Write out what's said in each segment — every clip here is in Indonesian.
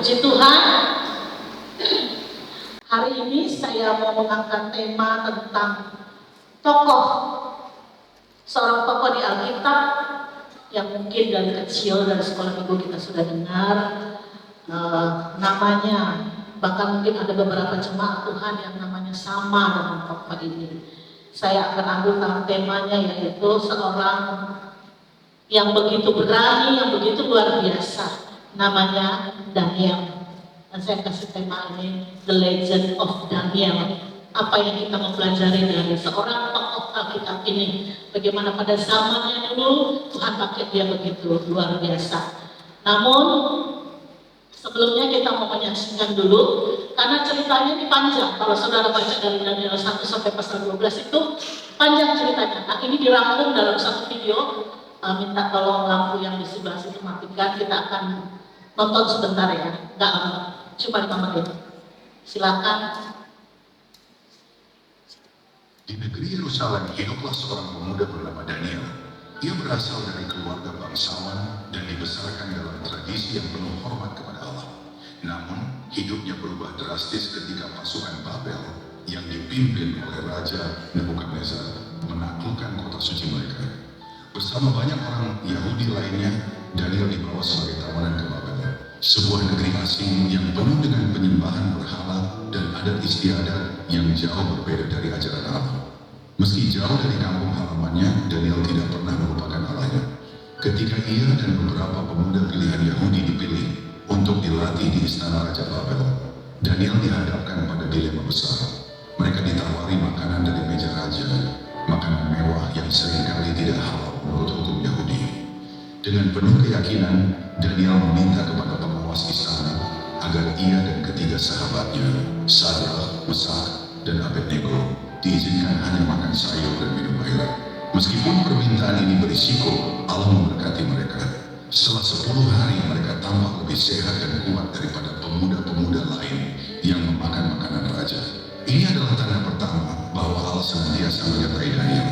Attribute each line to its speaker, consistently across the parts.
Speaker 1: Puji Tuhan, hari ini saya mau mengangkat tema tentang tokoh, seorang tokoh di Alkitab yang mungkin dari kecil, dari sekolah minggu kita sudah dengar namanya. Bahkan mungkin ada beberapa jemaat Tuhan yang namanya sama dengan tokoh ini. Saya akan ambil temanya, yaitu seorang yang begitu berani, yang begitu luar biasa. Namanya Daniel. Dan saya kasih tema ini The Legend of Daniel. Apa yang kita mempelajari dari seorang tokoh Alkitab ini, bagaimana pada zamannya dulu Tuhan pakai dia begitu luar biasa. Namun sebelumnya kita mau menyaksikan dulu, karena ceritanya ini panjang. Kalau saudara baca dari Daniel 1 sampai pasal 12 itu panjang ceritanya. Nah, ini dirangkum dalam satu video. Minta tolong lampu yang di sebelah situ matikan. Kita akan nonton sebentar ya, nggak lama, cuma 5 menit. Silakan.
Speaker 2: Di negeri Yerusalem hiduplah seorang pemuda bernama Daniel. Ia berasal dari keluarga bangsawan dan dibesarkan dalam tradisi yang penuh hormat kepada Allah. Namun, hidupnya berubah drastis ketika pasukan Babel yang dipimpin oleh Raja Nebukadnezar menaklukkan kota suci mereka. Bersama banyak orang Yahudi lainnya, Daniel dibawa sebagai tawanan ke Babel, sebuah negeri asing yang penuh dengan penyembahan berhala dan adat istiadat yang jauh berbeda dari ajaran Allah. Meski jauh dari kampung halamannya, Daniel tidak pernah melupakan Allahnya. Ketika ia dan beberapa pemuda pilihan Yahudi dipilih untuk dilatih di istana Raja Babel, Daniel dihadapkan pada dilema besar. Mereka ditawari makanan dari meja raja, makanan mewah yang seringkali tidak halal menurut hukum Yahudi. Dengan penuh keyakinan, Daniel meminta kepada pengawas istana agar ia dan ketiga sahabatnya, Sadrak, Mesak, dan Abednego, diizinkan hanya makan sayur dan minum air. Meskipun permintaan ini berisiko, Allah memberkati mereka. Setelah 10 hari mereka tampak lebih sehat dan kuat daripada pemuda-pemuda lain yang memakan makanan raja. Ini adalah tanda pertama bahwa Allah senantiasa menyertai Daniel.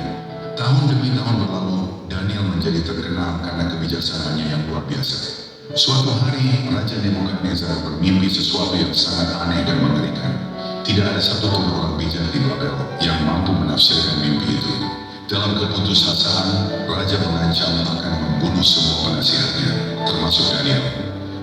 Speaker 2: Tahun demi tahun berlalu, Daniel menjadi terkenal karena kebijaksanaannya yang luar biasa. Suatu hari, Raja Nebukadnezar bermimpi sesuatu yang sangat aneh dan mengerikan. Tidak ada satupun orang bijak di Babel yang mampu menafsirkan mimpi itu. Dalam keputusasaan, Raja mengancam akan membunuh semua penasihatnya, termasuk Daniel.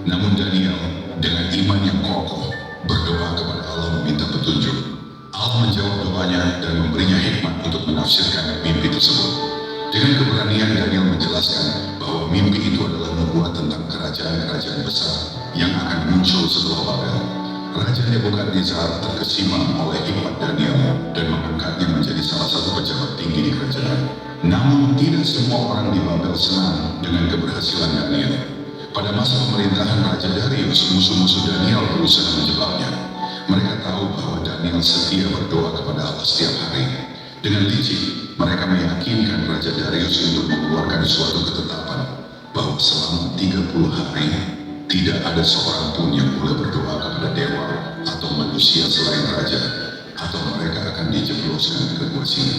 Speaker 2: Namun Daniel, dengan iman yang kokoh, berdoa kepada Allah meminta petunjuk. Allah menjawab doanya dan memberinya hikmat untuk menafsirkan mimpi tersebut. Dengan keberanian Daniel menjelaskan bahwa mimpi itu adalah nubuat tentang kerajaan-kerajaan besar yang akan muncul setelah Babel. Raja Nebukadnezar terkesima oleh hikmat Daniel dan mengangkatnya menjadi salah satu pejabat tinggi di kerajaan. Namun tidak semua orang di Babel senang dengan keberhasilan Daniel. Pada masa pemerintahan Raja Darius, musuh-musuh Daniel berusaha menjebaknya. Mereka tahu bahwa Daniel setia berdoa kepada Allah setiap hari. Dengan licik, mereka meyakinkan Raja Darius untuk mengeluarkan suatu ketetapan bahwa selama 30 hari tidak ada seorang pun yang boleh berdoa kepada dewa atau manusia selain raja, atau mereka akan dijebloskan ke gua singa.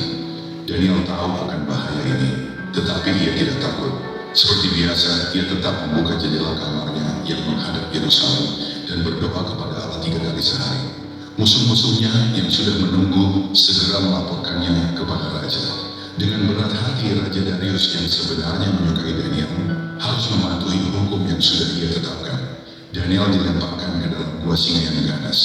Speaker 2: Daniel tahu akan bahaya ini, tetapi ia tidak takut. Seperti biasa, ia tetap membuka jendela kamarnya yang menghadap Yerusalem dan berdoa kepada Allah 3 kali sehari. Musuh-musuhnya yang sudah menunggu segera melaporkannya kepada raja. Dengan berat hati, Raja Darius yang sebenarnya menyukai Daniel harus mematuhi hukum yang sudah ia tetapkan. Daniel dilemparkan ke dalam gua singa yang ganas.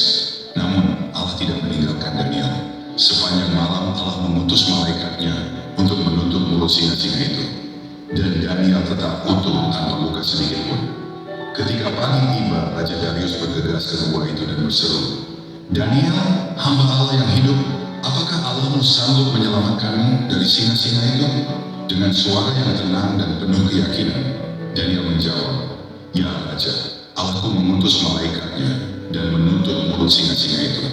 Speaker 2: Namun Allah tidak meninggalkan Daniel. Sepanjang malam Allah mengutus malaikatnya untuk menutup mulut singa-singa itu. Dan Daniel tetap utuh tanpa luka sedikit pun. Ketika pagi tiba, Raja Darius bergegas ke gua itu dan berseru, "Daniel, hamba Allah yang hidup, apakah Allahmu sanggup menyelamatkanmu dari singa-singa itu?" Dengan suara yang tenang dan penuh keyakinan, Daniel menjawab, "Ya Raja, Allahku mengutus malaikatnya dan menutup mulut singa-singa itu.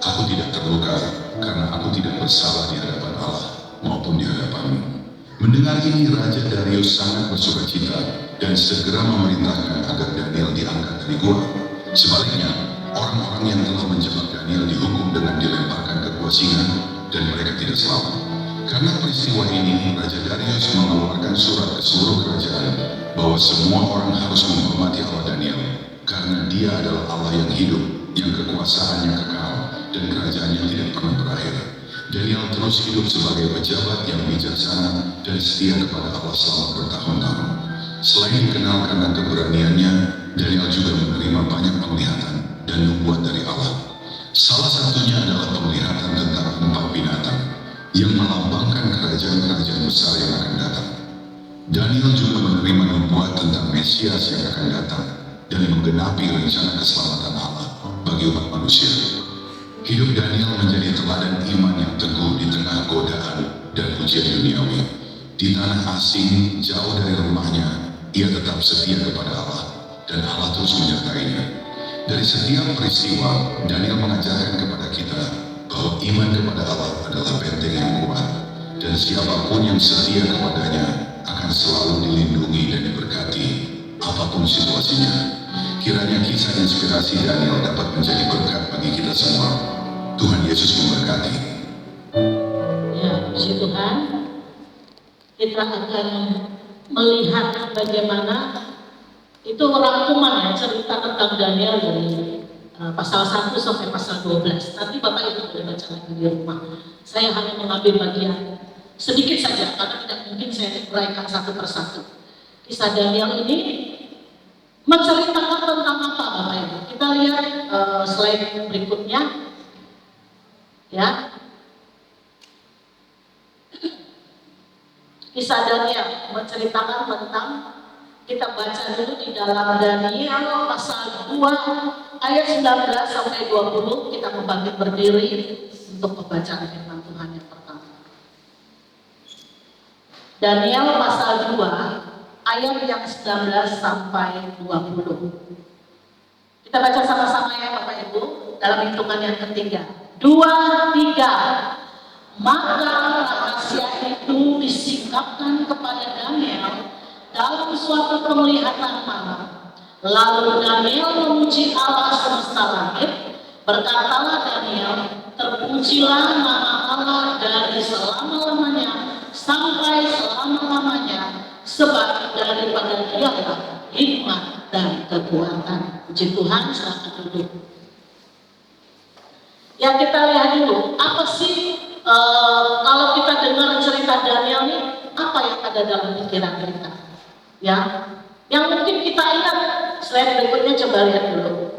Speaker 2: Aku tidak terluka karena aku tidak bersalah di hadapan Allah maupun di hadapanmu." Mendengar ini, Raja Darius sangat bersuka cita dan segera memerintahkan agar Daniel diangkat dari gua. Sebaliknya, orang-orang yang telah menjebak Daniel dihukum dengan dilemparkan ke gua singa dan mereka tidak selamat. Karena peristiwa ini, Raja Darius mengeluarkan surat ke seluruh kerajaan bahwa semua orang harus menghormati Allah Daniel karena Dia adalah Allah yang hidup, yang kekuasaannya kekal dan kerajaannya tidak pernah berakhir. Daniel terus hidup sebagai pejabat yang bijaksana dan setia kepada Allah selama bertahun-tahun. Selain dikenal karena keberaniannya, Daniel juga menerima banyak penglihatan dan nubuat dari Allah. Salah satunya adalah penglihatan tentang 4 binatang yang melambangkan kerajaan-kerajaan besar yang akan datang. Daniel juga menerima nubuat tentang Mesias yang akan datang dan menggenapi rencana keselamatan Allah bagi umat manusia. Hidup Daniel menjadi teladan iman yang teguh di tengah godaan dan ujian duniawi. Di tanah asing, jauh dari rumahnya, ia tetap setia kepada Allah dan Allah terus menyertainya. Dari setiap peristiwa, Daniel mengajarkan kepada kita bahwa iman kepada Allah adalah benteng yang kuat, dan siapapun yang setia kepadanya akan selalu dilindungi dan diberkati apapun situasinya. Kiranya kisah inspirasi Daniel dapat menjadi berkat bagi kita semua. Tuhan Yesus memberkati.
Speaker 1: Ya, puji Tuhan. Kita akan melihat bagaimana itu rangkuman ya cerita tentang Daniel dari pasal 1 sampai pasal 12. Nanti Bapak Ibu boleh baca lagi di rumah. Saya hanya mengambil bagian sedikit saja karena tidak mungkin saya uraikan satu persatu. Kisah Daniel ini menceritakan tentang apa, Bapak Ibu? Kita lihat slide berikutnya. Ya. Kisah Daniel menceritakan tentang, kita baca dulu di dalam Daniel pasal 2 ayat 19 sampai 20. Kita membangkit berdiri untuk pembacaan firman Tuhan yang pertama. Daniel pasal 2 ayat yang 19 sampai 20. Kita baca sama-sama ya Bapak Ibu dalam hitungan yang ketiga. 2, 3. Maka rahasia itu disingkapkan kepada Daniel dalam suatu penglihatan malam. Lalu Daniel memuji Allah semesta langit. Berkatalah Daniel, terpujilah nama Allah dari selama-lamanya sampai selama-lamanya, sebab daripada Dialah hikmat dan kekuatan. Puji Tuhan, silakan duduk. Ya, kita lihat dulu, apa sih kalau kita dengar cerita Daniel ini, apa yang ada dalam pikiran kita? Ya, yang mungkin kita ingat, slide berikutnya coba lihat dulu.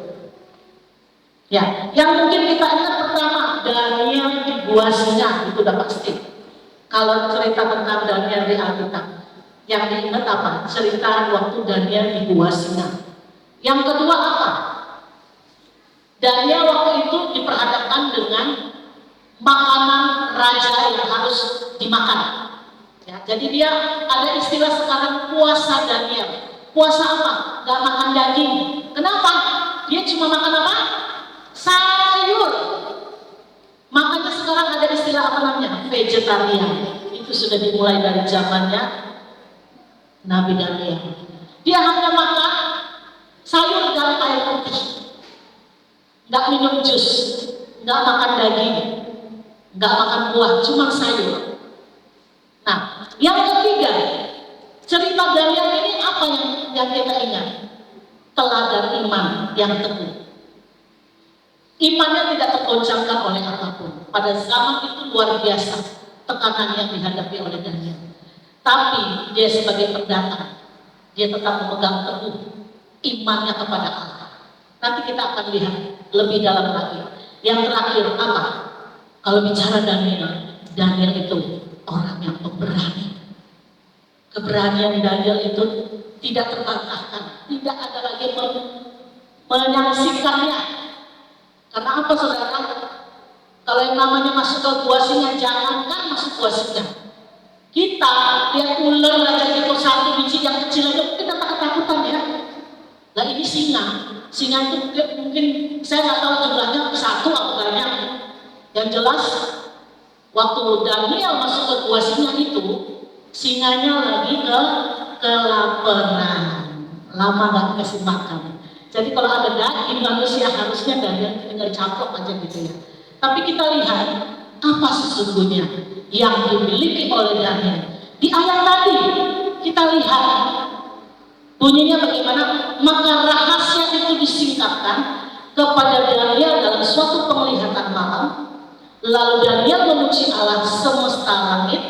Speaker 1: Ya, yang mungkin kita ingat pertama, Daniel di gua singa, itu udah pasti. Kalau cerita tentang Daniel di Alkitab, yang diingat apa? Cerita waktu Daniel di gua singa. Yang kedua apa? Daniel waktu itu diperhadapkan dengan makanan raja yang harus dimakan. Ya, jadi dia ada istilah sekarang puasa Daniel. Puasa apa? Gak makan daging. Kenapa? Dia cuma makan apa? Sayur. Makanya sekarang ada istilah apa namanya? Vegetarian. Itu sudah dimulai dari zamannya Nabi Daniel. Dia hanya makan sayur dan air putih. Nggak minum jus, nggak makan daging, nggak makan buah, cuma sayur. Nah, yang ketiga, cerita Daniel ini apa yang kita ingat? Teladan iman yang teguh. Imannya tidak tergoncangkan oleh apapun. Pada zaman itu luar biasa tekanan yang dihadapi oleh Daniel. Tapi dia sebagai pendatang, dia tetap memegang teguh imannya kepada Allah. Nanti kita akan lihat lebih dalam lagi. Yang terakhir apa? Kalau bicara Daniel, Daniel itu orang yang pemberani. Keberanian Daniel itu tidak terbantahkan, tidak ada lagi menyaksikannya. Karena apa saudara? Kalau yang namanya masuk ke gua singa, jangankan masuk gua singa. Kita lihat ular aja itu satu biji yang kecil aja kita takut-takutan ya. Nah ini singa. Singa itu mungkin saya nggak tahu jumlahnya satu atau banyak. Yang jelas waktu Daniel masuk ke gua singa itu, singanya lagi kelaparan, lama nggak kasih makan. Jadi kalau ada daging manusia harusnya Daniel tinggal caplok aja gitu ya. Tapi kita lihat apa sesungguhnya yang dimiliki oleh Daniel. Di ayat tadi kita lihat Bunyinya bagaimana? Maka rahasia itu disingkapkan kepada Daniel dalam suatu penglihatan malam. Lalu Daniel memuji Allah semesta langit.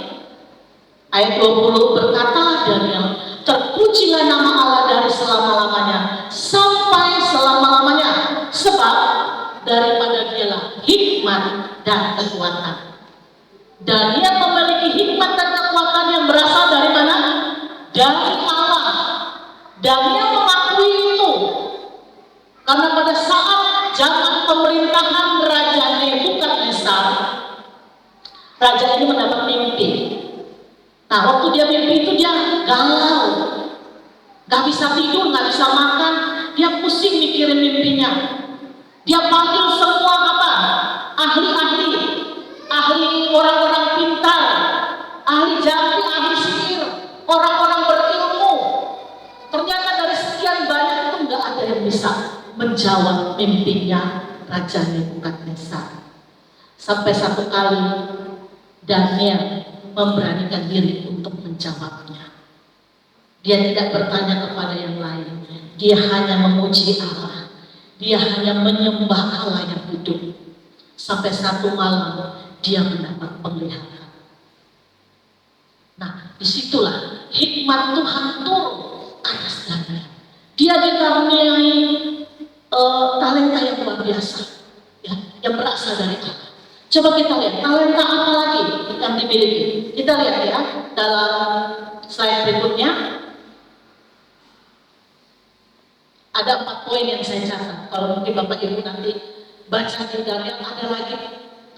Speaker 1: Ayat 20, berkatalah Daniel, terpujilah nama Allah dari selama-lamanya sampai selama-lamanya, sebab daripada dialah hikmat dan kekuatan. Daniel memiliki hikmat dan kekuatan yang berasal dari mana? Dari Allah. Daniel mengakui itu karena pada saat zaman pemerintahan Raja Nebukadnezar, raja ini mendapat mimpi. Nah, waktu dia mimpi itu dia galau, gak bisa tidur, gak bisa makan, dia pusing mikirin mimpinya. Dia panggil semua apa? Ahli-ahli, ahli orang-orang pintar, ahli jampi, ahli sihir, orang-orang berilmu. Ternyata dari sekian banyak itu gak ada yang bisa menjawab mimpinya Raja Nebukadnezar. Sampai satu kali Daniel memberanikan diri untuk menjawabnya. Dia tidak bertanya kepada yang lain. Dia hanya memuji Allah. Dia hanya menyembah Allah yang hidup. Sampai satu malam dia mendapat penglihatan. Nah, disitulah hikmat Tuhan turun atas Daniel. Dia dikaruniai talenta yang luar biasa, ya, yang berasal dari Allah. Coba kita lihat talenta apa lagi yang dimiliki. Kita lihat ya dalam slide berikutnya. Ada 4 poin yang saya catat. Kalau mungkin Bapak Ibu nanti baca di Daniel ada lagi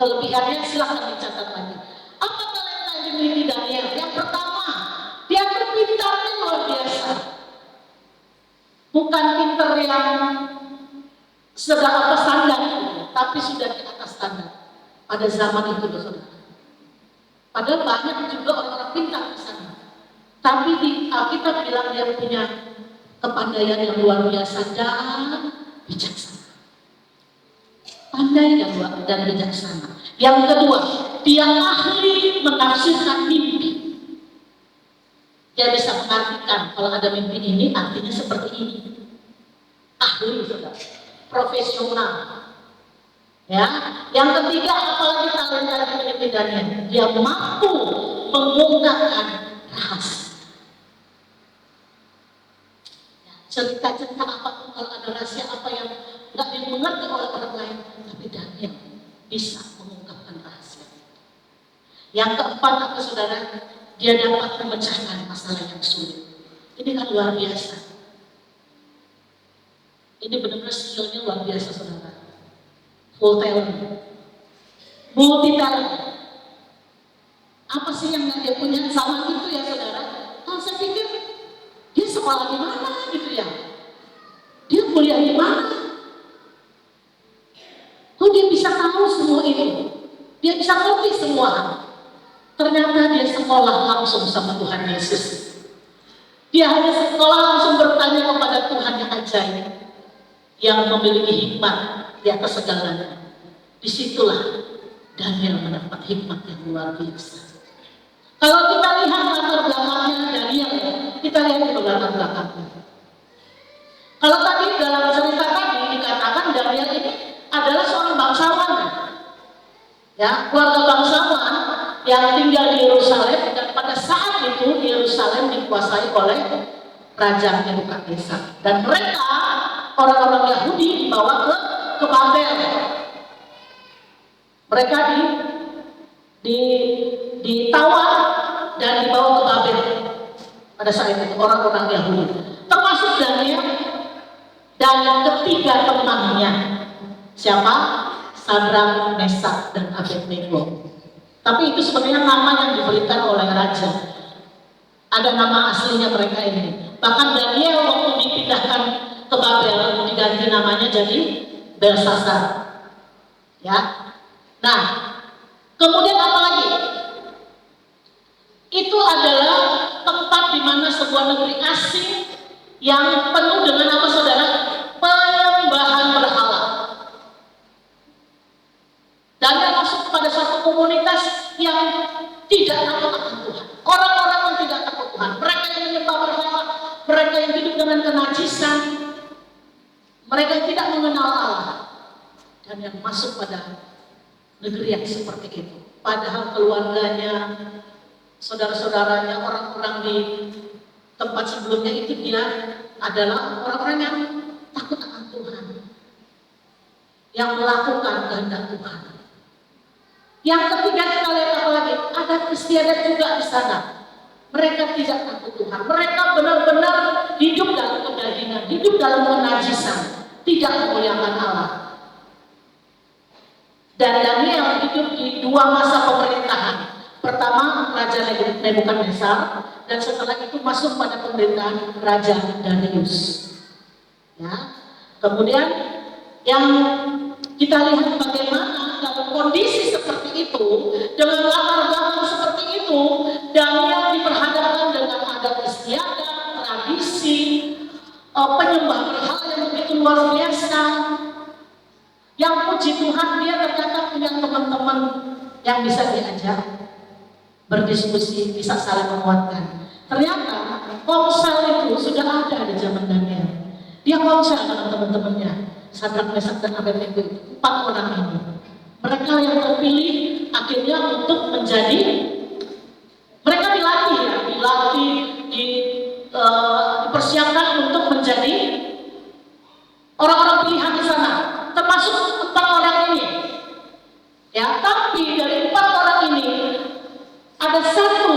Speaker 1: kelebihannya, silahkan dicatat lagi. Apa talenta yang dimiliki Daniel? Yang pertama, dia pintarnya luar biasa. Bukan pintar yang sedang apa standar, tapi sudah di atas standar. Pada zaman itu, saudara. Padahal banyak juga orang-orang pintar di sana. Tapi di Alkitab bilang dia punya kepandaian yang luar biasa dan bijaksana. Pandai dan bijaksana. Yang kedua, dia ahli menafsirkan mimpi. Dia bisa mengartikan kalau ada mimpi ini artinya seperti ini. Ahli, saudara. Profesional. Ya, yang ketiga, apalagi talenta yang dimiliki Daniel, dia mampu mengungkapkan rahasia. Ya, cerita-cerita apapun kalau ada rahasia apa yang nggak dimengerti oleh orang lain, tapi Daniel bisa mengungkapkan rahasia. Yang keempat, apa saudara? Dia dapat memecahkan masalah yang sulit. Ini kan luar biasa. Ini benar-benar skillnya luar biasa, saudara. Full talent, multi talent. Apa sih yang dia punya sama itu ya saudara? Kalau saya pikir dia sekolah di mana gitu ya? Dia kuliah di mana? Kok dia bisa tahu semua ini? Dia bisa ngerti semua. Ternyata dia sekolah langsung sama Tuhan Yesus. Dia hanya sekolah langsung bertanya kepada Tuhan yang ajaib, yang memiliki hikmat di atas segalanya. Disitulah Daniel mendapat hikmat yang luar biasa. Kalau kita lihat latar belakangnya Daniel, kita lihat di latar belakangnya. Kalau tadi dalam cerita tadi dikatakan Daniel ini adalah seorang bangsawan, ya, keluarga bangsawan yang tinggal di Yerusalem, dan pada saat itu Yerusalem dikuasai oleh Raja Nebukadnezar, dan mereka orang-orang Yahudi dibawa ke Babel. Mereka ditawar dan dibawa ke Babel pada saat itu orang-orang Yahudi, termasuk Daniel dan ketiga temannya. Siapa? Sadrak, Mesak, dan Abednego. Tapi itu sebenarnya nama yang diberikan oleh raja. Ada nama aslinya mereka ini. Bahkan Daniel waktu dipindahkan ke Babel diganti namanya jadi Belsasar. Ya. Nah, kemudian apa lagi? Itu adalah tempat di mana sebuah negeri asing yang penuh dengan apa saudara? Penyembahan berhala. Dan yang masuk kepada satu komunitas yang tidak takut akan Tuhan. Orang-orang yang tidak takut Tuhan, mereka yang menyembah berhala, mereka yang hidup dengan dengan kenajisan, mereka tidak mengenal Allah, dan yang masuk pada negeri yang seperti itu. Padahal keluarganya, saudara-saudaranya, orang-orang di tempat sebelumnya itu dia adalah orang-orang yang takut akan Tuhan, yang melakukan kehendak Tuhan. Yang ketiga kita lihat apa lagi? Ada Kristianet juga di sana. Mereka tidak takut Tuhan. Mereka benar-benar hidup dalam kedagingan, hidup dalam kenajisan, tidak memuliakan Allah. Dan Daniel hidup di dua masa pemerintahan. Pertama Raja Nebukadnezar, dan setelah itu masuk pada pemerintahan Raja Darius. Ya. Kemudian yang kita lihat bagaimana dalam kondisi seperti itu, dengan latar belakang seperti itu, Daniel diperhadapkan dengan adat istiadat, tradisi, penyembah berhala yang begitu luar biasa. Yang puji Tuhan, dia ternyata punya teman-teman yang bisa diajak berdiskusi, bisa saling menguatkan. Ternyata komsel itu sudah ada di zaman Daniel. Dia komsel dengan teman-temannya, Sadrak, Mesak, dan Abednego itu, 4 orang ini. Mereka yang terpilih akhirnya untuk menjadi, mereka dilatih ya, dipersiapkan untuk menjadi orang-orang pilihan di sana, termasuk 4 orang ini. Ya, tapi dari 4 orang ini ada satu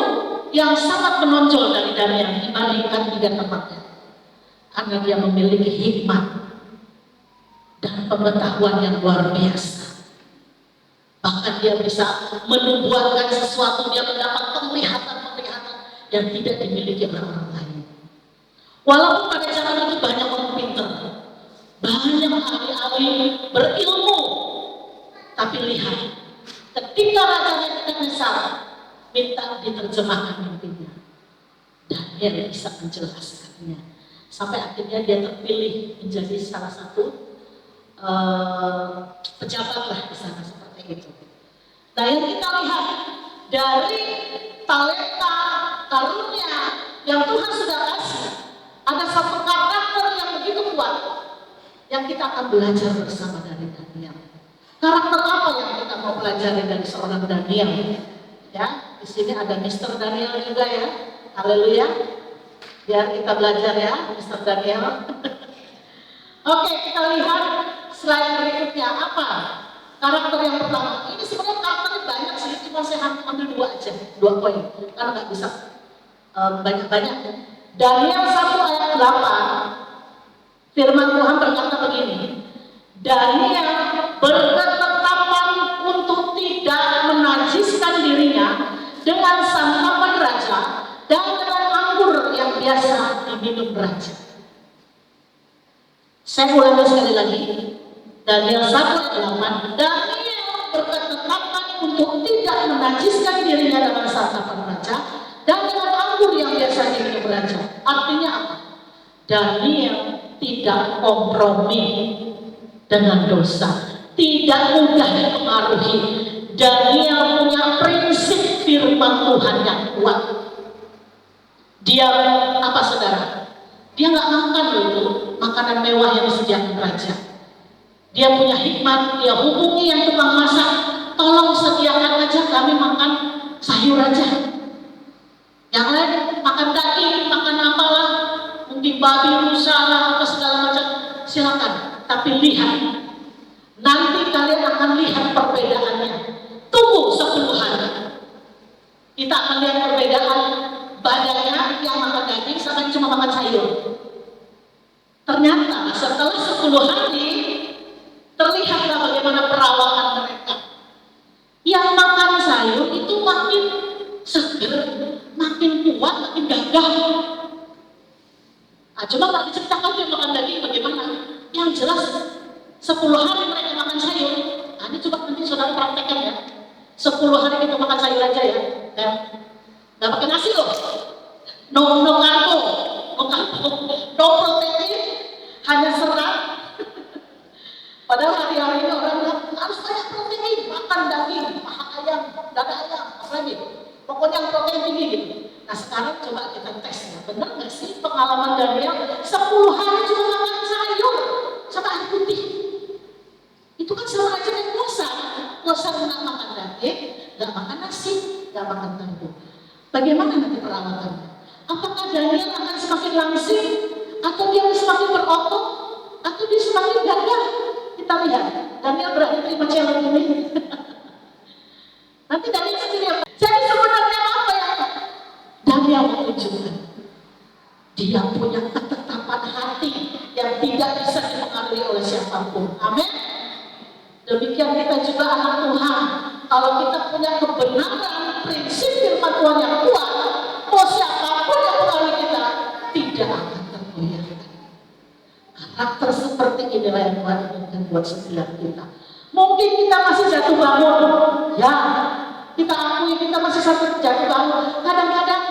Speaker 1: yang sangat menonjol dari Daniel dibandingkan 3 temannya, karena dia memiliki hikmat dan pengetahuan yang luar biasa. Bahkan dia bisa menubuatkan sesuatu, dia mendapat penglihatan-penglihatan yang tidak dimiliki oleh orang lain. Walaupun pada zaman itu banyak orang pintar, banyak ahli-ahli berilmu, tapi lihat, ketika Raja Nebukadnezar minta diterjemahkan mimpinya, Daniel bisa menjelaskannya, sampai akhirnya dia terpilih menjadi salah satu pejabat lah di sana seperti itu. Nah, yang kita lihat dari talenta, karunia yang Tuhan sudah kasih, ada satu karakter yang begitu kuat yang kita akan belajar bersama dari Daniel. Karakter apa yang kita mau pelajari dari seorang Daniel? Ya, di sini ada Mr. Daniel juga ya. Haleluya. Biar kita belajar ya, Mr. Daniel. Oke, kita lihat slide berikutnya. Apa karakter yang pertama? Ini sebenarnya karakternya banyak sih, cuma saya ambil 2 aja, 2 poin, karena nggak bisa banyak-banyak. Daniel 1 ayat 8, firman Tuhan berkata begini, Daniel berketetapan untuk tidak menajiskan dirinya dengan santapan raja dan dengan anggur yang biasa diminum raja. Saya ulangi sekali lagi, Daniel 1 ayat 8, Daniel berketetapan untuk tidak menajiskan dirinya dengan santapan raja dan dengan anggur yang biasa diminum raja. Artinya apa? Daniel tidak kompromi dengan dosa, tidak mudah dipengaruhi. Daniel punya prinsip firman Tuhan yang kuat. Dia apa saudara? Dia nggak makan itu makanan mewah yang disediakan raja. Dia punya hikmat, dia hubungi yang tukang masak, tolong sediakan aja kami makan sayur aja. Yang lain makan daging, makan apalah, mungkin babi, rusa lah, apa segala macam, silakan. Tapi lihat, nanti kalian akan lihat perbedaannya. Tunggu 10 hari, kita akan lihat perbedaan badannya yang makan daging sama yang cuma makan sayur. Ternyata setelah 10 hari terlihatlah bagaimana perawakan mereka. Yang makan sayur itu makin seger, makin kuat, makin gagah. Nah, coba kalau diceritakan dia makan daging bagaimana? Yang jelas 10 hari mereka makan sayur. Nah, ini coba nanti saudara praktekkan ya. 10 hari kita makan sayur aja ya. Nggak pakai nasi loh. No karbo, no protein, hanya serat. Padahal hari-hari ini orang bilang harus banyak protein, makan daging, paha ayam, dada ayam, apa lagi? Pokoknya yang protein tinggi gitu. Nah sekarang coba kita tes ya, benar nggak sih pengalaman Daniel 10 hari cuma makan sayur sama air putih? Itu kan sama aja dengan puasa. Puasa nggak makan daging, nggak makan nasi, nggak makan telur. Bagaimana nanti perawatannya? Apakah Daniel akan semakin langsing, atau dia semakin berotot, atau dia semakin gagah? Kita lihat, Daniel berani terima challenge ini. Nanti Daniel sendiri apa? Jadi sebenarnya apa yang Daniel menunjukkan? Dia punya ketetapan hati yang tidak bisa dipengaruhi oleh siapapun. Amin. Demikian kita juga anak Tuhan. Kalau kita punya kebenaran prinsip firman Tuhan yang kuat, mau siapapun yang mengalami kita tidak akan tergoyahkan. Karakter seperti inilah yang Tuhan inginkan buat setiap kita. Mungkin kita masih jatuh bangun, ya kita akui kita masih jatuh bangun. Kadang-kadang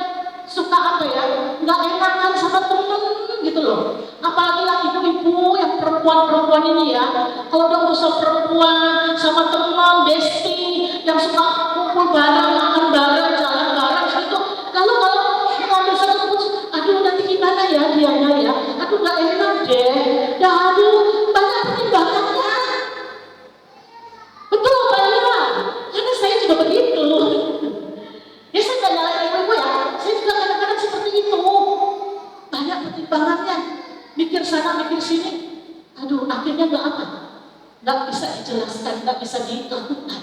Speaker 1: suka apa ya, nggak enakan sama temen gitu loh. Apalagi yang ibu-ibu yang perempuan-perempuan ini ya, kalau udah urusan perempuan sama teman, bestie yang suka kumpul bareng, makan bareng, jalan bareng gitu. Lalu kalau ngambil satu keputusan, aduh nanti gimana ya dianya ya, aduh nggak enak deh, aduh banyak pertimbangannya. Betul Pak Ira, karena saya juga begitu. Ya saya nggak nyalain ibu-ibu ya, saya juga kadang-kadang seperti itu. Banyak pertimbangannya, mikir sana, mikir sini. Aduh, akhirnya nggak bisa dijelaskan, nggak bisa dilakukan.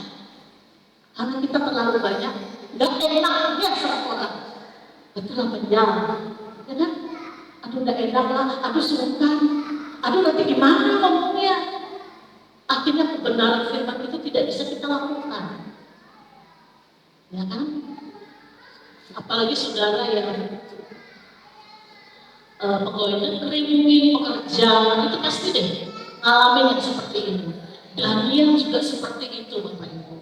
Speaker 1: Karena kita terlalu banyak, nggak enaknya sama orang. Betul apa ya? Ya kan? Aduh nggak enak lah, aduh sungkan, aduh nanti gimana ngomongnya. Akhirnya kebenaran firman itu tidak bisa kita lakukan. Ya kan? Apalagi saudara yang pegawai negeri mungkin, pekerja, itu pasti deh ngalamin yang seperti ini. Daniel juga seperti itu Bapak Ibu.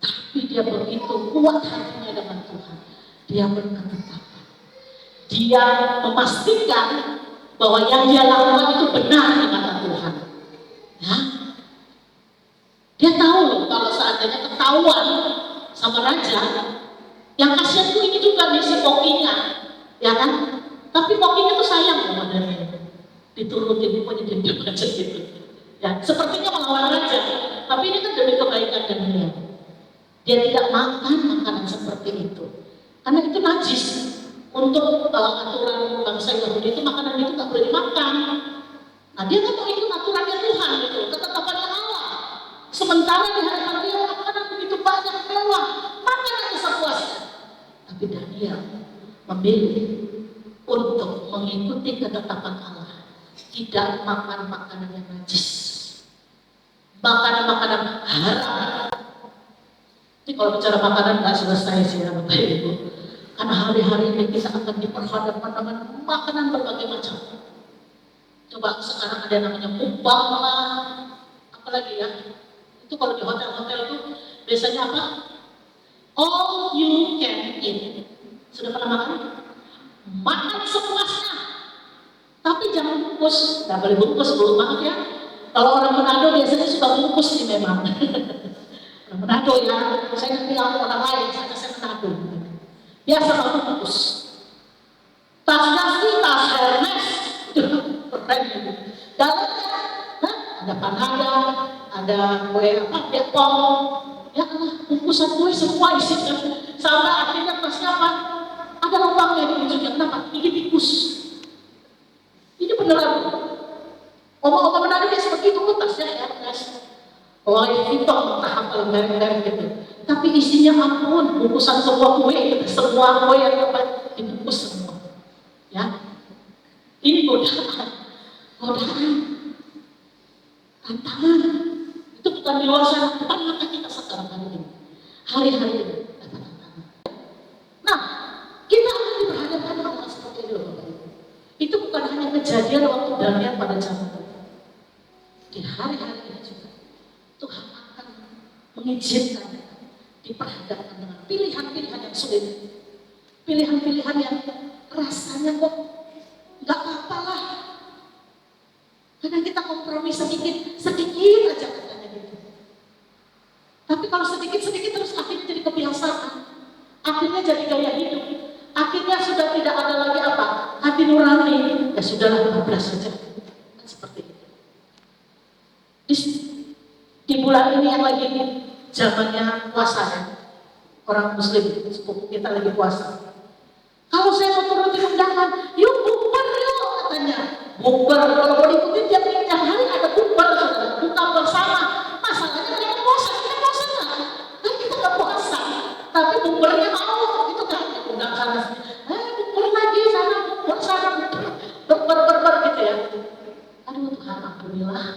Speaker 1: Tapi dia begitu kuat hatinya dengan Tuhan. Dia berketetapan. Dia memastikan bahwa yang dia lakukan itu benar di mata Tuhan. Ya? Dia tahu loh kalau seandainya ketahuan sama raja, yang kasihan tuh ini juga nih si kokinya, ya kan? Tapi kokinya tuh sayang sama Daniel. Diturutin pokoknya dia aja gitu. Ya, sepertinya melawan raja, tapi ini kan demi kebaikan Daniel. Dia tidak makan makanan seperti itu, karena itu najis. Untuk aturan bangsa Yahudi itu makanan itu nggak boleh dimakan. Nah dia kan mau ikut aturannya Tuhan gitu, ketetapannya Allah. Sementara di hadapan dia makanan begitu banyak mewah, makan aja sepuasnya. Tapi Daniel memilih untuk mengikuti ketetapan Allah, tidak makan makanan yang najis, makanan-makanan haram. Ini kalau bicara makanan nggak selesai sih ya Bapak Ibu. Karena hari-hari ini kita akan diperhadapkan dengan makanan berbagai macam. Coba sekarang ada namanya mukbang lah, apalagi ya. Itu kalau di hotel-hotel itu biasanya apa? All you can eat. Sudah pernah makan? Makan sepuasnya. Tapi jangan bungkus, nggak boleh bungkus Bu, maaf ya. Kalau orang Manado biasanya suka bungkus sih memang. Orang Manado ya, saya nggak bilang orang lain, saya Manado. Biasa bungkus. Tasnya sih tas Hermes, keren gitu. Dalamnya, ada panada, ada kue apa, depong, ya bungkusan kue semua isinya. Sampai akhirnya tasnya apa? Ada lubangnya di ujungnya. Kenapa? Ini tikus. Ini beneran. Omong-omong Manado dia seperti itu tasnya Hermes. Louis Vuitton, entah apa merek-merek gitu. Tapi isinya ampun, bungkusan semua kue yang dapat dibungkus semua. Ya, ini godaan, tantangan. Itu bukan di luar sana, depan mata kita sekarang hari ini. Hari-hari ini dapat tantangan. Nah, kita akan diperhadapkan dengan hal seperti itu, Bapak Ibu. Itu bukan hanya kejadian waktu Daniel pada zaman itu. Di hari-hari ini juga Tuhan akan mengizinkan diperhadapkan dengan pilihan-pilihan yang sulit, pilihan-pilihan yang rasanya kok nggak apa-apa lah. Kadang kita kompromi sedikit aja katanya gitu. Tapi kalau sedikit terus akhirnya jadi kebiasaan, akhirnya jadi gaya hidup, Akhirnya sudah tidak ada lagi apa? Hati nurani. Ya sudahlah, 15 saja. Kan seperti itu. Di bulan ini yang lagi zamannya puasa ya. Orang muslim sepupu kita lagi puasa. Kalau saya mau turutin undangan, yuk bukber yuk katanya. Bukber, kalau mau diikutin tiap hari ada bukber, buka bersama. Masalahnya mereka puasa, kita puasa nggak? Kan kita nggak puasa, tapi bukbernya mau, itu kan undang sana sini. Bukber lagi sana, bukber sana, bukber gitu ya. Aduh Tuhan, alhamdulillah.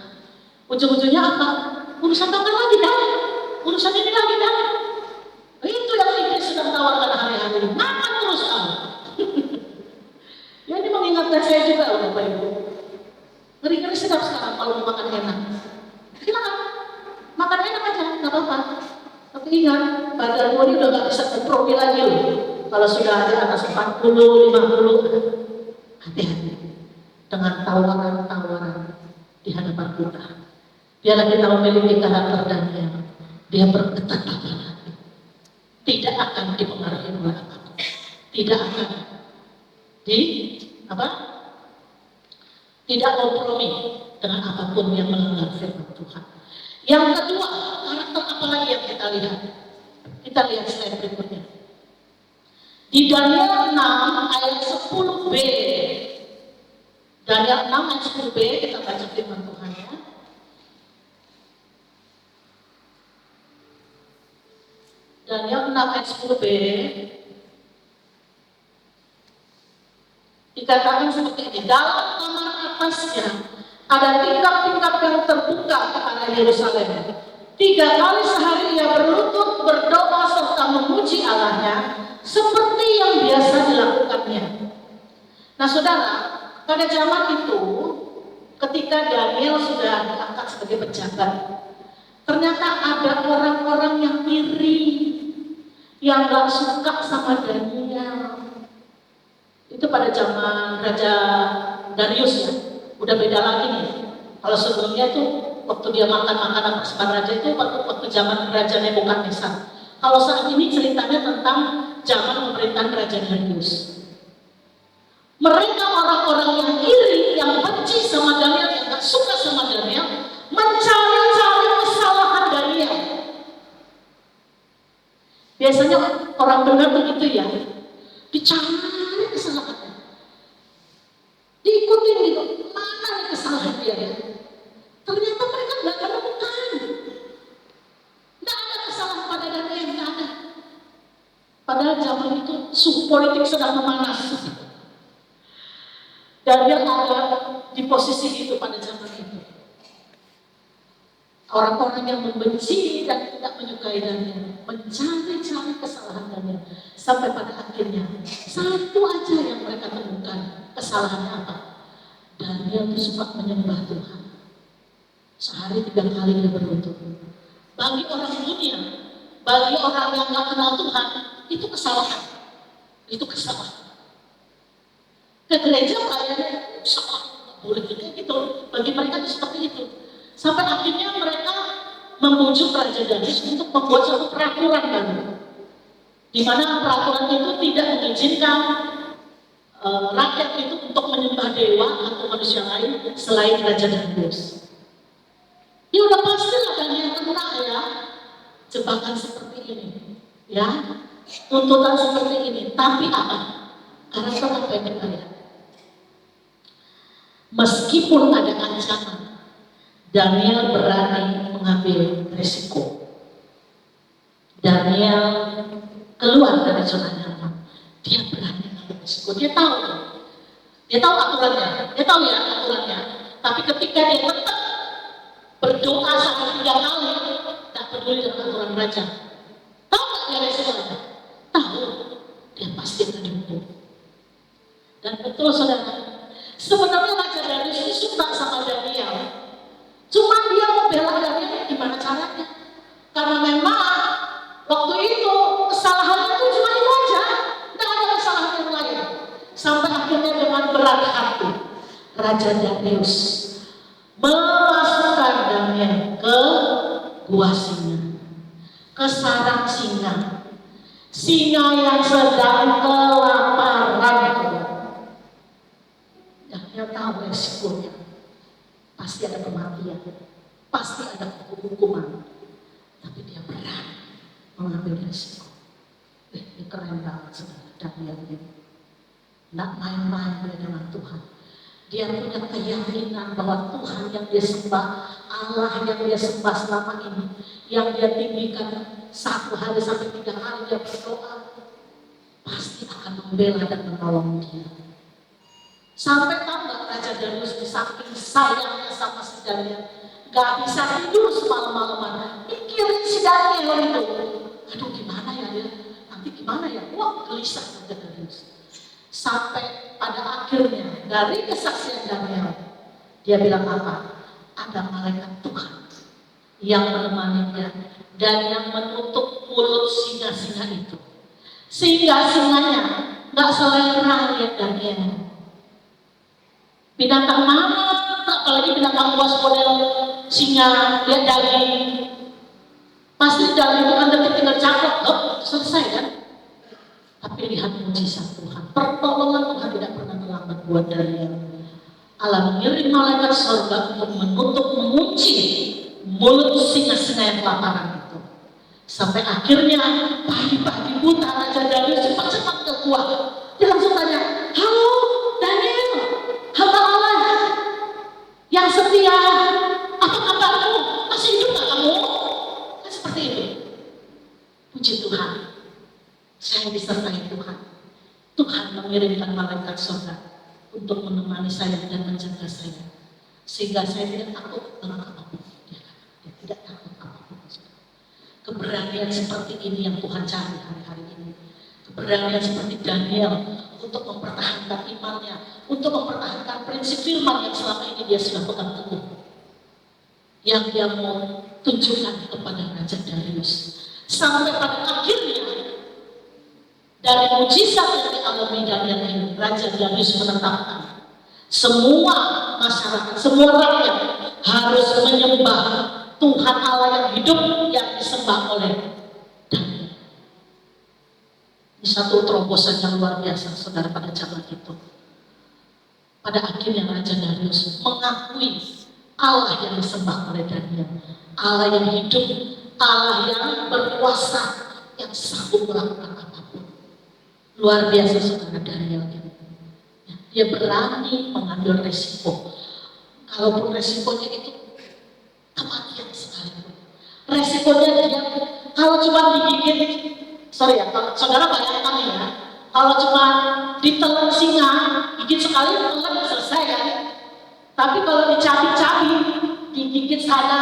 Speaker 1: Ujung-ujungnya apa? Urusan makan lagi dah, urusan ini lagi dah. Itu yang Iblis sedang tawarkan hari-hari. Makan terus kamu. Ya ini mengingatkan saya juga, Bapak Ibu. Ngeri-ngeri sedap sekarang kalau mau makan enak. Silakan, makan enak aja, nggak apa-apa. Tapi ingat, badan ini udah nggak bisa kompromi lagi loh. Kalau sudah di atas 40, 50, hati-hati dengan tawaran-tawaran di hadapan kita. Biarlah kita memiliki karakter Daniel. Dia berketetapan hati. Tidak akan dipengaruhi oleh apapun. Tidak akan tidak kompromi dengan apapun yang melanggar firman Tuhan. Yang kedua, karakter apa lagi yang kita lihat? Kita lihat slide berikutnya. Di Daniel 6 ayat 10b. Daniel 6 ayat 10b, kita baca firman Tuhan ya. Daniel 6 ayat 10b dikatakan seperti ini. Dalam kamar atasnya ada tingkap-tingkap yang terbuka ke arah Yerusalem. 3 kali sehari ia berlutut, berdoa serta memuji Allahnya seperti yang biasa dilakukannya. Nah saudara, pada zaman itu ketika Daniel sudah diangkat sebagai pejabat, ternyata ada orang-orang yang iri, yang gak suka sama Daniel. Itu pada zaman Raja Darius ya, udah beda lagi nih. Kalau sebelumnya tuh waktu dia makan makanan persembahan raja itu waktu zaman Raja Nebukadnezar. Kalau saat ini ceritanya tentang zaman pemerintahan Raja Darius. Mereka orang-orang yang iri, yang benci sama Daniel, yang gak suka sama Daniel, mencari-cari kesalahan Daniel. Biasanya orang benar begitu ya, dicari kesalahannya, diikutin gitu, mana nih kesalahan dia ya? Ternyata mereka nggak menemukan, nggak ada kesalahan pada Daniel, nggak ada. Padahal zaman itu suhu politik sedang memanas. Daniel ada di posisi itu pada zaman itu. Orang-orang yang membenci dan tidak menyukai Daniel mencari-cari kesalahan Daniel sampai pada akhirnya satu aja yang mereka temukan. Kesalahannya apa? Daniel itu suka menyembah Tuhan. Sehari 3 kali dia berlutut. Bagi orang dunia, bagi orang yang nggak kenal Tuhan, itu kesalahan. Itu kesalahan. Ke gereja kayaknya salah, boleh gitu. Bagi mereka itu seperti itu. Sampai akhirnya mereka membujuk Raja Darius untuk membuat satu peraturan baru, di mana peraturan itu tidak mengizinkan rakyat itu untuk menyembah dewa atau manusia lain selain Raja Darius. Ya udah pastilah Daniel kena ya jebakan seperti ini, ya tuntutan seperti ini. Tapi apa? Karakter apa yang kita lihat? Meskipun ada ancaman, Daniel berani mengambil risiko. Daniel keluar dari zona nyaman. Dia berani mengambil risiko. Dia tahu aturannya. Dia tahu ya aturannya. Tapi ketika dia tetap berdoa sampai 3 kali, tak peduli dengan aturan raja. Tahu nggak dia risikonya? Tahu. Dia pasti akan dihukum. Dan betul saudara, sebenarnya Raja Darius ini suka sama Daniel. Cuma dia mau bela Daniel gimana caranya? Karena memang waktu itu kesalahannya itu cuma itu aja, tidak ada kesalahan yang lain. Sampai akhirnya dengan berat hati Raja Darius memasukkan Daniel ke gua singa, ke sarang singa. Singa yang sedang kelaparan. Daniel tahu resikonya. Pasti ada kematian, pasti ada hukuman. Tapi dia berani mengambil resiko. Ini keren banget saudara Daniel ini. Tidak main-main dengan Tuhan. Dia punya keyakinan bahwa Tuhan yang dia sembah, Allah yang dia sembah selama ini, yang dia tinggikan 1 hari sampai 3 hari dia berdoa, pasti akan membela dan menolong dia. Sampai tahu nggak Raja Darius di samping sayangnya sama si Daniel, gak bisa tidur semalam-malaman, mikirin si Daniel itu. Aduh gimana ya dia, nanti gimana ya, wah gelisah Raja Darius. Sampai pada akhirnya dari kesaksian Daniel, dia bilang apa? Ada malaikat Tuhan yang menemaninya dan yang menutup mulut singa-singa itu, sehingga singanya nggak selera lihat Daniel. Binatang mana, apalagi binatang buas model singa, lihat daging, pasti daging itu kan detik tinggal cakep, selesai kan? Tapi lihat mujizat Tuhan, pertolongan Tuhan tidak pernah terlambat buat Daniel. Allah mengirim malaikat surga untuk menutup, mengunci mulut singa-singa yang kelaparan itu. Sampai akhirnya pagi-pagi buta Raja Darius cepat-cepat keluar. Dia langsung tanya, halo Daniel, hamba Allah yang setia, apa kabarmu? Masih hidup gak kamu? Kan seperti itu. Puji Tuhan, saya disertai Tuhan. Tuhan mengirimkan malaikat surga untuk menemani saya dan menjaga saya, sehingga saya tidak takut dengan apapun. Dia tidak takut apapun. Keberanian seperti ini yang Tuhan cari hari-hari ini. Keberanian seperti Daniel untuk mempertahankan imannya, untuk mempertahankan prinsip firman yang selama ini dia sudah pegang teguh, yang dia mau tunjukkan kepada Raja Darius. Sampai pada akhirnya dari mujizat yang dialami Daniel ini, Raja Darius menetapkan semua masyarakat, semua rakyat harus menyembah Tuhan Allah yang hidup, yang disembah oleh Daniel. Ini satu terobosan yang luar biasa, saudara, pada zaman itu. Pada akhirnya Raja Darius mengakui Allah yang disembah oleh Daniel, Allah yang hidup, Allah yang berkuasa, yang sanggup melakukan apapun. Luar biasa saudara Daniel ini. Dia berani mengambil resiko, kalaupun resikonya itu kematian sekalipun. Resikonya dia kalau cuma digigit, sorry ya, kalau saudara bayangkan ya, kalau cuma ditelan singa, gigit sekali telan selesai kan. Tapi kalau dicabik-cabik, digigit sana,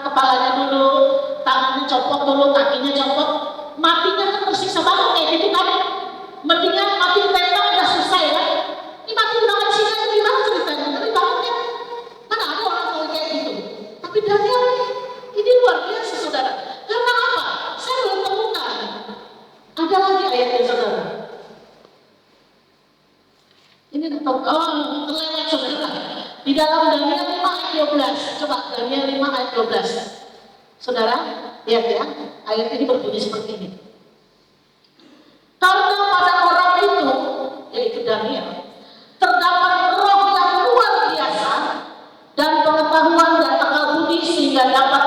Speaker 1: kepalanya dulu, tangannya copot dulu, kakinya copot, matinya kan tersiksa banget kayak gitu kan. Mendingan mati tembak udah selesai kan. Ini mati dengan singa itu gimana ceritanya? Ngeri banget kan? Mana ada orang kalau kayak gitu. Tapi Daniel ini luar biasa saudara. Karena apa? Saya belum temukan. Ada lagi ayatnya saudara. Ini kelewat saudara. Di dalam Daniel 5 ayat 12. Coba Daniel 5 ayat 12. Saudara, lihat ya. Ayat ini berbunyi seperti ini. Karena pada orang itu, yaitu Daniel, terdapat roh yang luar biasa dan pengetahuan dan akal budi sehingga dapat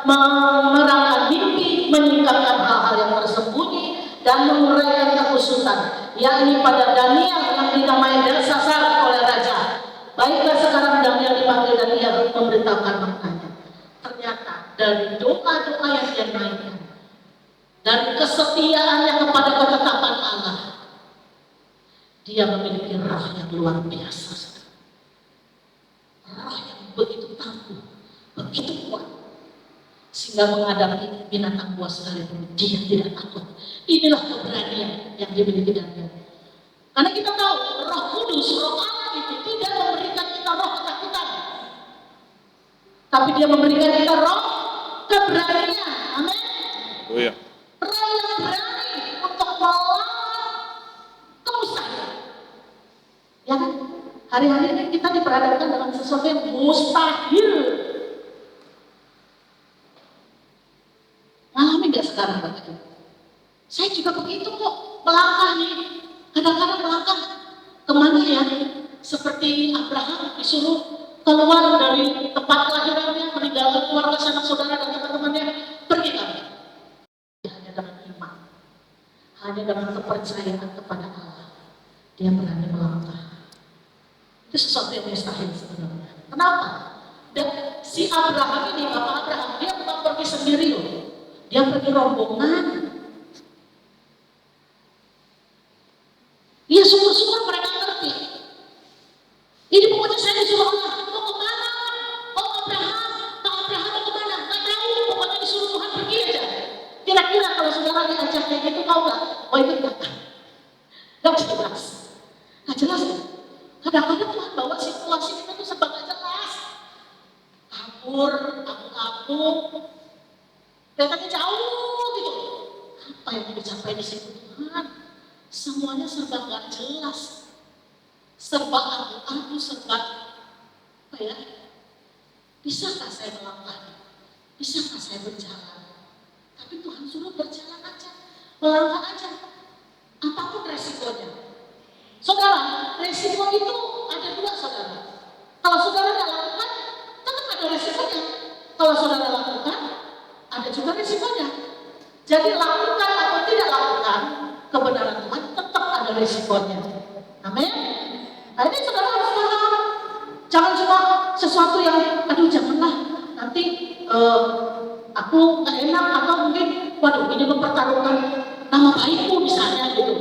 Speaker 1: menerangkan mimpi, menyingkapkan hal-hal yang tersembunyi dan menguraikan kekusutan, yakni pada Daniel yang dinamai Belsasar oleh raja. Baiklah sekarang Daniel dipanggil Daniel memberitahukan maknanya. Ternyata dari doa-doa yang dia naikkan dan kesetiaannya kepada ketetapan Allah, dia memiliki roh yang luar biasa. Roh yang begitu tangguh, begitu kuat, sehingga menghadapi binatang buas sekalipun dia tidak takut. Inilah keberanian yang dimiliki Daniel. Karena kita tahu Roh Kudus, Roh Allah itu tidak memberikan kita roh ketakutan, tapi dia memberikan kita roh keberanian. Amin.
Speaker 3: Oh ya.
Speaker 1: Roh yang berani untuk melawan kemustahilan. Ya kan? Hari-hari ini kita diperhadapkan dengan sesuatu yang mustahil. Ngalami gak sekarang Bapak Ibu? Saya juga begitu kok, melangkah nih. Kadang-kadang melangkah kemana ya? Seperti Abraham disuruh keluar dari tempat kelahirannya, meninggalkan keluarga sanak saudara dan teman-temannya, pergi kami. Hanya dengan iman, hanya dengan kepercayaan kepada Allah, dia berani melangkah. Itu sesuatu yang mustahil sebenarnya. Kenapa? Dan si Abraham ini, Bapak Abraham, dia bukan pergi sendiri loh. Dia pergi rombongan. Dia syukur-syukur mereka ngerti. Ini pokoknya saya disuruh Allah, mau kemana? Oh Abraham, Pak Abraham mau kemana? Gak tahu, pokoknya disuruh Tuhan pergi aja. Kira-kira kalau saudara diajak kayak gitu, mau gak? Oh ikut gak? Gak jelas. Gak jelas ya? Kadang-kadang Tuhan bawa situasi kita tuh serba gak jelas. Kabur, abu-abu, kelihatannya jauh gitu. Apa yang mau dicapai di situ Tuhan? Semuanya serba gak jelas. Serba abu-abu, serba apa ya? Bisakah saya melangkah? Bisakah saya berjalan? Tapi Tuhan suruh berjalan aja, melangkah aja. Apapun resikonya. Saudara, resiko itu ada dua saudara. Kalau saudara tidak lakukan, tetap ada resikonya. Kalau saudara lakukan, ada juga resikonya. Jadi lakukan atau tidak lakukan kebenaran Tuhan tetap ada resikonya. Amin. Nah ini saudara harus paham. Jangan cuma sesuatu yang, aduh janganlah nanti aku gak enak atau mungkin, waduh ini mempertaruhkan nama baikku misalnya gitu.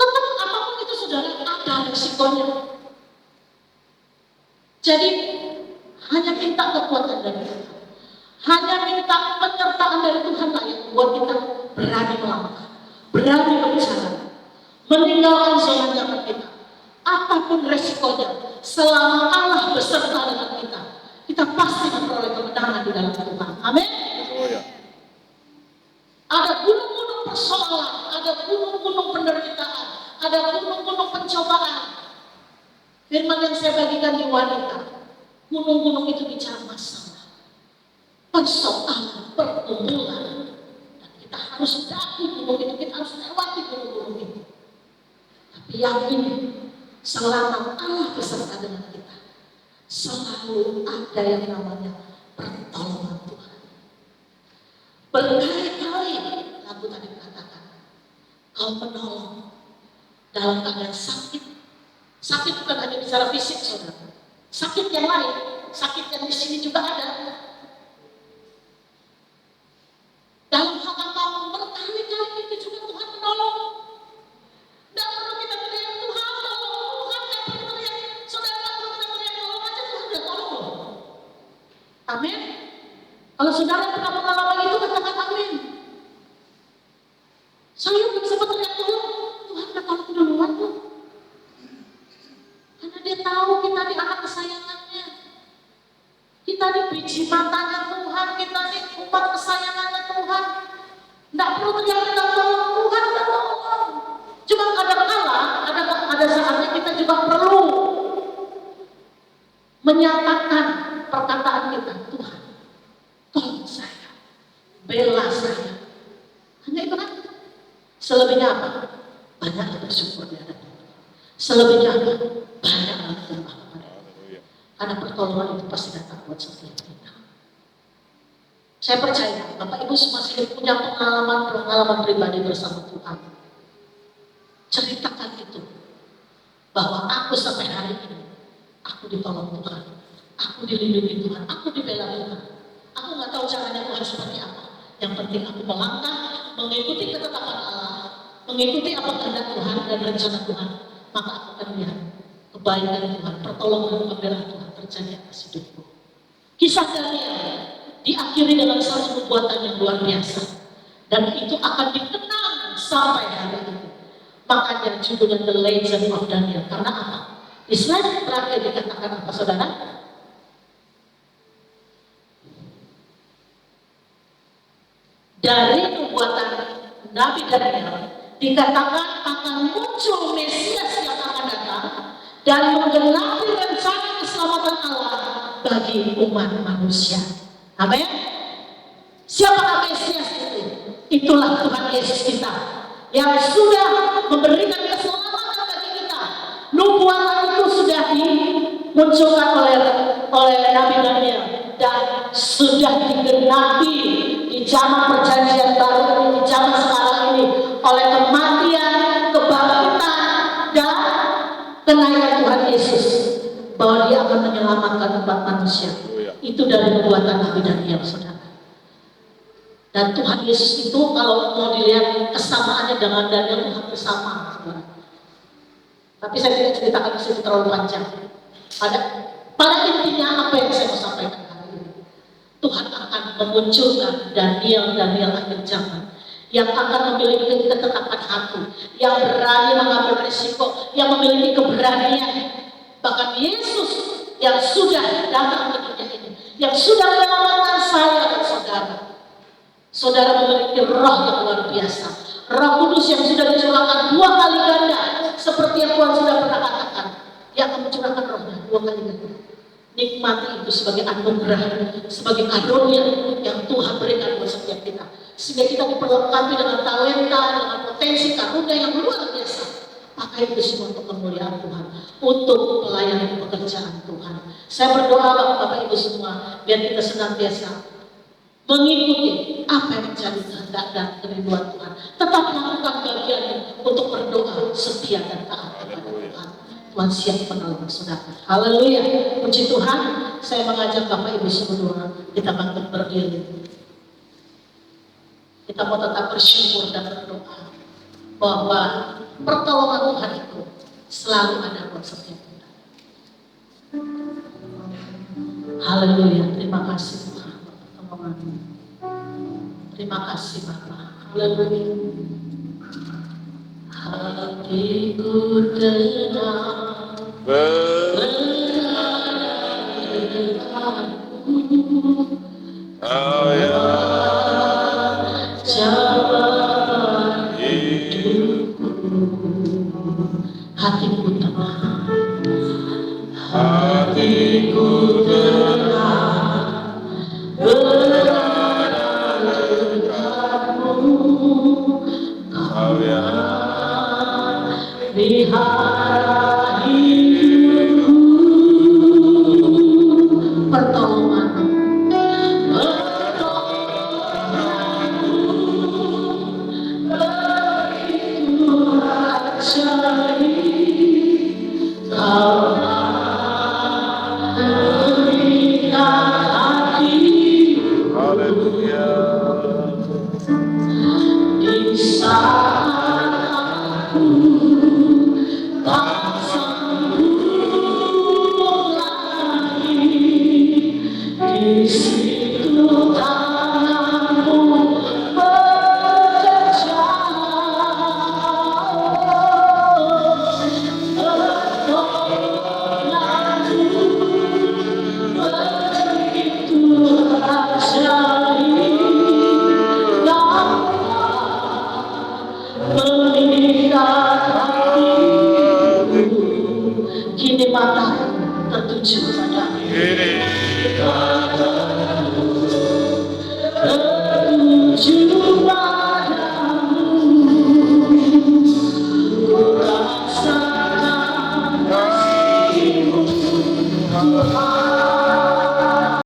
Speaker 1: Tetap apapun itu saudara ada resikonya. Jadi hanya minta kekuatan dari Tuhan, hanya minta penyertaan dari Tuhan lah yang buat kita berani melangkah, berani berjalan, meninggalkan zona nyaman kita. Apapun resikonya, selama Allah beserta dengan kita, kita pasti memperoleh kemenangan di dalam Tuhan. Amin. Ada gunung-gunung persoalan, ada gunung-gunung penderitaan, ada gunung-gunung pencobaan. Firman yang saya bagikan di wanita, gunung-gunung itu bicara masalah, persoalan, pergumulan, dan kita harus daki gunung itu, kita harus lewati gunung-gunung itu. Tapi yakin, selama Allah beserta dengan kita, selalu ada yang namanya pertolongan Tuhan. Berkali-kali lagu tadi mengatakan, kau menolong dalam keadaan sakit. Sakit bukan hanya bicara fisik, saudara. Sakit yang lain, sakit yang di sini juga ada. Dalam hal apapun berkali-kali itu juga Tuhan menolong. Tidak perlu kita teriak Tuhan, tolong Tuhan, tidak perlu teriak. Saudara, tidak perlu kita teriak tolong aja, Tuhan sudah tolong. Amin. Kalau saudara pernah mengalami itu, katakan amin. Saya belum sempat teriak tolong, Tuhan udah tolong duluan tuh. Karena dia tahu kita di anak kesayangannya. Kita di biji matanya Tuhan, kita di umat kesayangannya Tuhan. Tidak perlu teriak tolong, Tuhan udah tolong. Cuma kadang-kala, ada saatnya kita juga perlu menyatakan perkataan kita, Tuhan, tolong saya, bela saya. Hanya itu kan. Selebihnya apa? Banyak bersyukur di hadapan Tuhan. Selebihnya apa? Banyak berdoa kepada Allah. Karena pertolongan itu pasti datang buat setiap kita. Saya percaya Bapak Ibu masih punya pengalaman pribadi bersama Tuhan. Ceritakan itu, bahwa aku sampai hari ini, aku ditolong Tuhan, aku dilindungi Tuhan, aku dibela Tuhan. Aku nggak tahu caranya Tuhan seperti apa. Yang penting aku melangkah, mengikuti ketetapan Allah, mengikuti apa kehendak Tuhan dan rencana Tuhan, maka aku akan lihat kebaikan Tuhan, pertolongan pembelaan Tuhan terjadi atas hidupku. Kisah Daniel diakhiri dengan satu perbuatan yang luar biasa, dan itu akan dikenang sampai hari ini. Makanya judulnya The Legend of Daniel. Karena apa? Di slide terakhir dikatakan apa, saudara? Dari nubuatan Nabi Daniel dikatakan akan muncul Mesias yang akan datang dan menggenapi rencana keselamatan Allah bagi umat manusia. Amin. Siapakah Mesias itu? Itulah Tuhan Yesus kita yang sudah memberikan keselamatan bagi kita. Nubuatan itu sudah dimunculkan oleh Nabi Daniel dan sudah digenapi di zaman perjanjian baru ini, di zaman sekarang ini, oleh kematian, kebangkitan, dan kenaikan Tuhan Yesus, bahwa Dia akan menyelamatkan umat manusia. Itu dari nubuatan Nabi Daniel, saudara. Dan Tuhan Yesus itu kalau mau dilihat kesamaannya dengan Daniel itu hampir sama, saudara. Tapi saya tidak ceritakan di situ terlalu panjang. Pada intinya apa yang saya mau sampaikan hari ini, Tuhan akan memunculkan Daniel akhir zaman yang akan memiliki ketetapan hati, yang berani mengambil risiko, yang memiliki keberanian. Bahkan Yesus yang sudah datang ke dunia ini, yang sudah menyelamatkan saya dan saudara. Saudara memiliki roh yang luar biasa, Roh Kudus yang sudah dicurahkan 2 kali ganda, seperti yang Tuhan sudah pernah katakan. Dia akan mencurahkan rohnya 2 kali ganda. Nikmati itu sebagai anugerah, sebagai karunia yang Tuhan berikan buat setiap kita, sehingga kita diperlengkapi dengan talenta, dengan potensi karunia yang luar biasa. Pakai itu semua untuk kemuliaan Tuhan, untuk pelayanan pekerjaan Tuhan. Saya berdoa Bapak Ibu semua, biar kita senantiasa mengikuti apa yang menjadi kehendak dan kerinduan Tuhan. Tetap melakukan bagiannya untuk berdoa setia dan taat kepada Tuhan. Tuhan siap menolong saudara. Haleluya. Puji Tuhan. Saya mengajak Bapak Ibu semua, kita bangkit berdiri. Kita mau tetap bersyukur dan berdoa bahwa pertolongan Tuhan itu selalu ada buat setiap kita. Haleluya. Terima kasih Tuhan. Terima kasih Bapak. Haleluya. Hatiku tenang berada denganmu. Jalan hidupku. Hatiku tenang. Hatiku tenang berada denganmu. Kau yang pelihara hidupku. Pertolongan begitu ajaib. Kau berikan hatiku. Haleluya. Di saat aku tak sanggup lagi, di situ tanganmu bekerja. Pertolonganmu begitu ajaib. Mengikat hatiku, kini mata tertuju padamu.